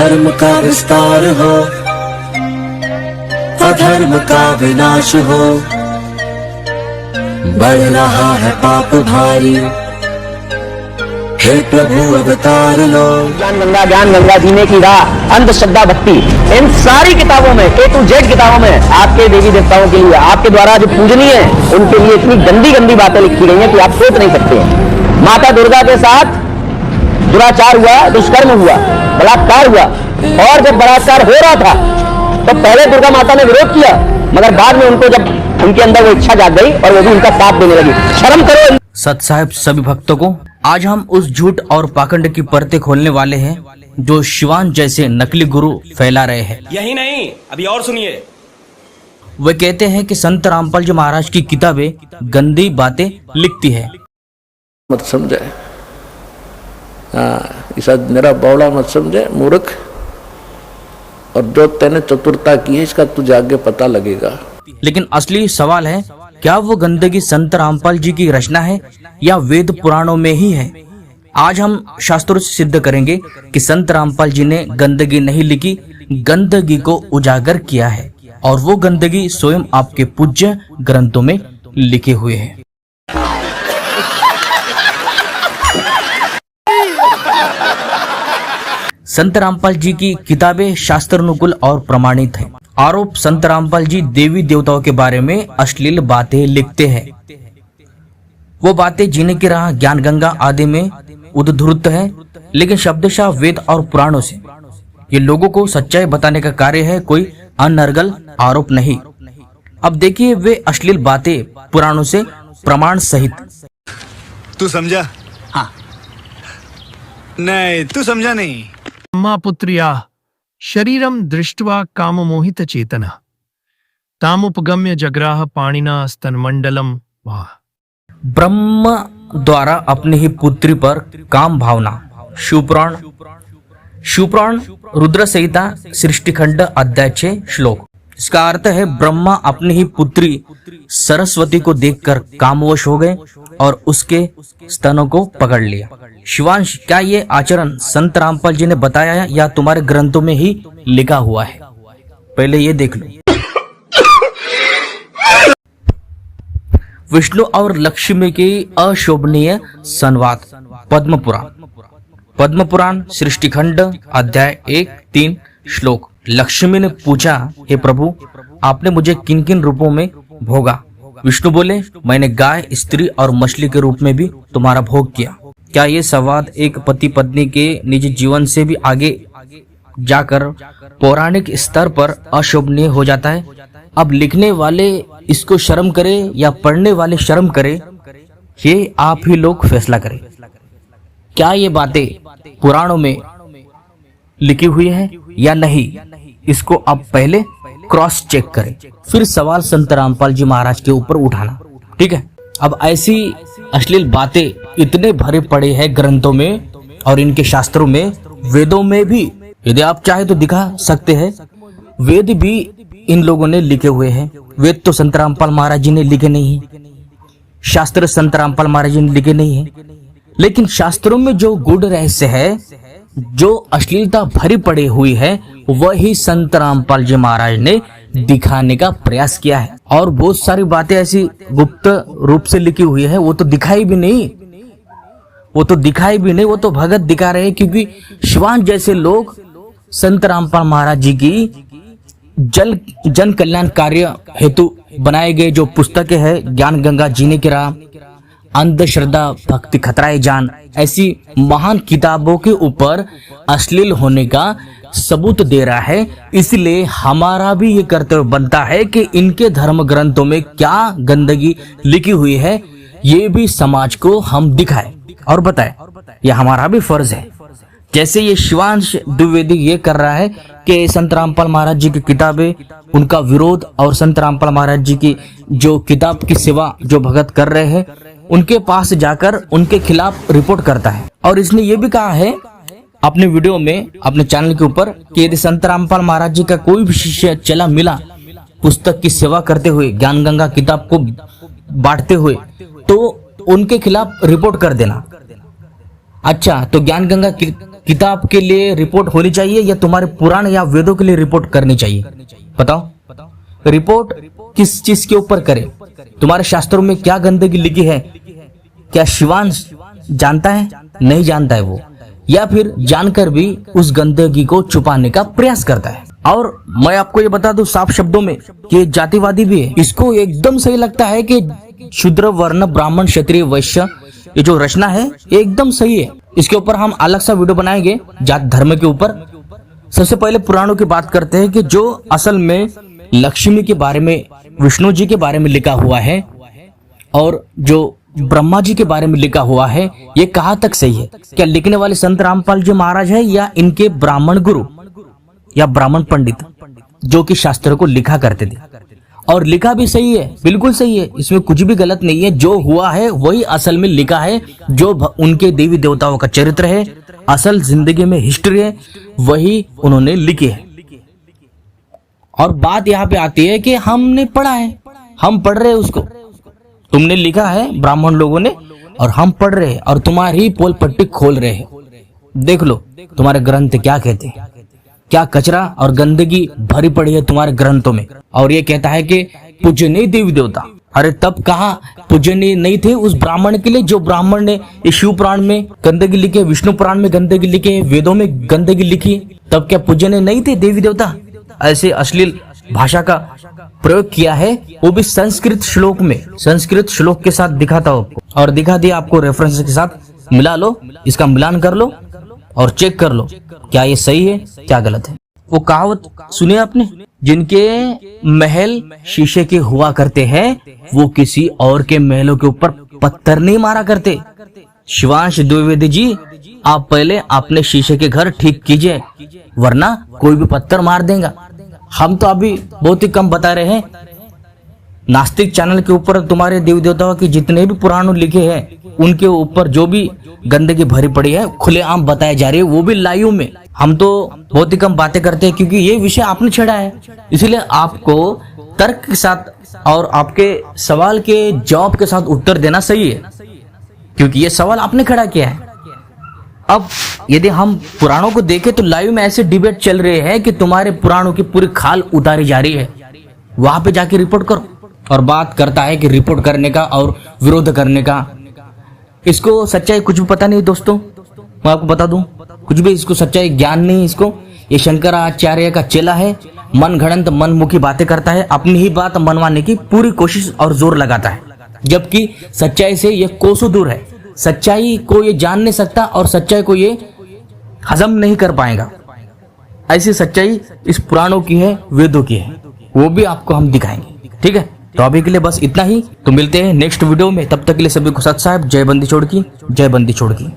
धर्म का विस्तार हो, अधर्म का विनाश हो। बढ़ रहा है पाप भारी, हे प्रभु अवतार लो। ज्ञान गंगा जीने की राह, अंधश्रद्धा भक्ति, इन सारी किताबों में, A to Z किताबों में आपके देवी देवताओं के लिए, आपके द्वारा जो पूजनीय है उनके लिए इतनी गंदी गंदी बातें लिखी गई हैं कि आप सोच नहीं सकते हैं। माता दुर्गा के साथ दुराचार हुआ, दुष्कर्म हुआ, बलात्कार हुआ, और जब बलात्कार हो रहा था तो पहले दुर्गा माता ने विरोध किया, मगर बाद में उनको जब उनके अंदर वो इच्छा जाग गई और वो भी उनका साथ देने लगी। शर्म करो। सत साहिब सभी भक्तों को आज हम उस झूठ और पाखंड की परतें खोलने वाले हैं जो शिवान जैसे नकली गुरु फैला रहे हैं। यही नहीं, अभी और सुनिए। वे कहते हैं कि संत रामपाल जी महाराज की किताबें गंदी बातें लिखती है। मत समझे, ऐसा मेरा बौड़ा मत समझे मूर्ख, और जो तेने चतुरता की है इसका तुझे आगे पता लगेगा। लेकिन असली सवाल है, क्या वो गंदगी संत रामपाल जी की रचना है या वेद पुराणों में ही है? आज हम शास्त्रों से सिद्ध करेंगे कि संत रामपाल जी ने गंदगी नहीं लिखी, गंदगी को उजागर किया है, और वो गंदगी स्वयं आपके पूज्य ग्रंथों में लिखे हुए है। संत रामपाल जी की किताबें शास्त्रानुकूल और प्रमाणित हैं। आरोप, संत रामपाल जी देवी देवताओं के बारे में अश्लील बातें लिखते हैं। वो बातें जीने की राह, ज्ञान गंगा आदि में उद्धृत है, लेकिन शब्दशः वेद और पुराणों से। ये लोगों को सच्चाई बताने का कार्य है, कोई अनर्गल आरोप नहीं। अब देखिए वे अश्लील बातें पुराणों से प्रमाण सहित। तू समझा? हाँ। नहीं, तू समझा नहीं। ब्रह्मा पुत्र्या शरीरम दृष्ट्वा काममोहित चेतना तामुपगम्य जग्राह पाणिना स्तनमंडलम। ब्रह्म द्वारा अपनी ही पुत्री पर काम भावना। शिवपुराण रुद्र संहिता सृष्टिखंड अध्याय 6 श्लोक। इसका अर्थ है ब्रह्मा अपनी ही पुत्री सरस्वती को देखकर कामवश हो गए और उसके स्तनों को पकड़ लिया। शिवांश, क्या ये आचरण संत रामपाल जी ने बताया या तुम्हारे ग्रंथों में ही लिखा हुआ है? पहले ये देख लो। विष्णु और लक्ष्मी की अशोभनीय संवाद। पद्म पुराण सृष्टिखंड अध्याय 1-3 श्लोक। लक्ष्मी ने पूछा, हे प्रभु, आपने मुझे किन किन रूपों में भोगा? विष्णु बोले, मैंने गाय, स्त्री और मछली के रूप में भी तुम्हारा भोग किया। क्या ये संवाद एक पति पत्नी के निजी जीवन से भी आगे जाकर पौराणिक स्तर पर अशोभनीय हो जाता है? अब लिखने वाले इसको शर्म करे या पढ़ने वाले शर्म करे, ये आप ही लोग फैसला करें। क्या ये बातें पुराणों में लिखी हुई है या नहीं, इसको आप पहले क्रॉस चेक करें, फिर सवाल संत रामपाल जी महाराज के ऊपर उठाना। ठीक है? अब ऐसी अश्लील बातें इतने भरे पड़े हैं ग्रंथों में और इनके शास्त्रों में, वेदों में भी। यदि आप चाहे तो दिखा सकते हैं, वेद भी इन लोगों ने लिखे हुए हैं। वेद तो संत रामपाल महाराज जी ने लिखे नहीं है, शास्त्र संत रामपाल महाराज जी ने लिखे नहीं है, लेकिन शास्त्रों में जो गूढ़ रहस्य है, जो अश्लीलता भरी पड़ी हुई है, वही संत रामपाल जी महाराज ने दिखाने का प्रयास किया है। और बहुत सारी बातें ऐसी गुप्त रूप से लिखी हुई है, वो तो दिखाई भी नहीं, वो तो भगत दिखा रहे हैं। क्योंकि शिवान जैसे लोग संत रामपाल महाराज जी की जन कल्याण कार्य हेतु बनाए गए जो पुस्तकें हैं, ज्ञान गंगा जीने की राह, अंधश्रद्धा भक्ति खतराए जान, ऐसी महान किताबों के ऊपर अश्लील होने का सबूत दे रहा है। इसलिए हमारा भी ये कर्तव्य बनता है कि इनके धर्म ग्रंथों में क्या गंदगी लिखी हुई है, ये भी समाज को हम दिखाएं और बताएं। यह हमारा भी फर्ज है। जैसे ये शिवांश द्विवेदी ये कर रहा है कि संत रामपाल महाराज जी की किताबें, उनका विरोध, और संत रामपाल महाराज जी की जो किताब की सेवा जो भगत कर रहे हैं, उनके पास जाकर उनके खिलाफ रिपोर्ट करता है। और इसने ये भी कहा है अपने वीडियो में, अपने चैनल के ऊपर, कि यदि संत रामपाल महाराज जी का कोई भी शिष्य चला मिला पुस्तक की सेवा करते हुए, ज्ञान गंगा किताब को बांटते हुए, तो उनके खिलाफ रिपोर्ट कर देना। अच्छा, तो ज्ञान गंगा किताब के लिए रिपोर्ट होनी चाहिए या तुम्हारे पुराण या वेदों के लिए रिपोर्ट करनी चाहिए? बताओ, रिपोर्ट किस चीज के ऊपर करे? तुम्हारे शास्त्रों में क्या गंदगी लिखी है? क्या शिवांश जानता है? नहीं जानता है वो, या फिर जानकर भी उस गंदगी को छुपाने का प्रयास करता है। और मैं आपको ये बता दूं साफ शब्दों में कि जातिवादी भी है। इसको एकदम सही लगता है कि शूद्र, वर्ण, ब्राह्मण, क्षत्रिय, वैश्य, ये जो रचना है एकदम सही है। इसके ऊपर हम अलग सा वीडियो बनाएंगे जात धर्म के ऊपर। सबसे पहले पुराणों की बात करते हैं कि जो असल में लक्ष्मी के बारे में, विष्णु जी के बारे में लिखा हुआ है और जो ब्रह्मा जी के बारे में लिखा हुआ है, ये कहाँ तक सही है? क्या लिखने वाले संत रामपाल जी महाराज है या इनके ब्राह्मण गुरु या ब्राह्मण पंडित जो कि शास्त्र को लिखा करते थे? और लिखा भी सही है, बिल्कुल सही है, इसमें कुछ भी गलत नहीं है। जो हुआ है वही असल में लिखा है। जो उनके देवी देवताओं का चरित्र है, असल जिंदगी में हिस्ट्री है, वही उन्होंने लिखी है। और बात यहाँ पे आती है कि हमने पढ़ा है, हम पढ़ रहे हैं उसको। तुमने लिखा है ब्राह्मण लोगों ने और हम पढ़ रहे हैं और तुम्हारी पोल पट्टी खोल रहे हैं। देख लो तुम्हारे ग्रंथ क्या कहते हैं। क्या कचरा और गंदगी भरी पड़ी है तुम्हारे ग्रंथों में। और ये कहता है कि पूजनीय देवी देवता। अरे तब कहा पूजनीय नहीं थे उस ब्राह्मण के लिए? जो ब्राह्मण ने ये शिव पुराण में गंदगी लिखी है, विष्णु पुराण में गंदगी लिखी है, वेदों में गंदगी लिखी है, तब क्या पूजनीय नहीं थे देवी देवता? ऐसे अश्लील भाषा का प्रयोग किया है, वो भी संस्कृत श्लोक में। संस्कृत श्लोक के साथ दिखाता हूं आपको, और दिखा दिया आपको, रेफरेंस के साथ मिला लो, इसका मिलान कर लो और चेक कर लो क्या ये सही है क्या गलत है। वो कहावत सुनिए आपने, जिनके महल शीशे के हुआ करते हैं वो किसी और के महलों के ऊपर पत्थर नहीं मारा करते। शिवांश द्विवेदी जी, आप पहले अपने शीशे के घर ठीक कीजिए, वरना कोई भी पत्थर मार देगा। हम तो अभी बहुत ही कम बता रहे हैं। नास्तिक चैनल के ऊपर तुम्हारे देवी देवताओं के जितने भी पुराण लिखे हैं उनके ऊपर जो भी गंदगी भरी पड़ी है खुलेआम बताए जा रही है, वो भी लाइव में। हम तो बहुत ही कम बातें करते हैं क्योंकि ये विषय आपने छेड़ा है, इसलिए आपको तर्क के साथ और आपके सवाल के जवाब के साथ उत्तर देना सही है, क्योंकि ये सवाल आपने खड़ा किया है। अब यदि हम पुराणों को देखें तो लाइव में ऐसे डिबेट चल रहे हैं कि तुम्हारे पुराणों की पूरी खाल उतारी जा रही है। वहां पे जाके रिपोर्ट करो। और बात करता है कि रिपोर्ट करने का और विरोध करने का, इसको सच्चाई कुछ भी पता नहीं दोस्तों। मैं आपको बता दूं, कुछ भी इसको सच्चाई ज्ञान नहीं इसको। ये शंकराचार्य का चेला है, मन घड़ंत मनमुखी बातें करता है, अपनी ही बात मनवाने की पूरी कोशिश और जोर लगाता है, जबकि सच्चाई से ये कोसों दूर है। सच्चाई को ये जान नहीं सकता और सच्चाई को ये हजम नहीं कर पाएगा। ऐसी सच्चाई इस पुराणों की है, वेदों की है, वो भी आपको हम दिखाएंगे। ठीक है, तो अभी के लिए बस इतना ही। तो मिलते हैं नेक्स्ट वीडियो में, तब तक के लिए सभी को सत साहब, जय बंदी छोड़ की, जय बंदी छोड़ की।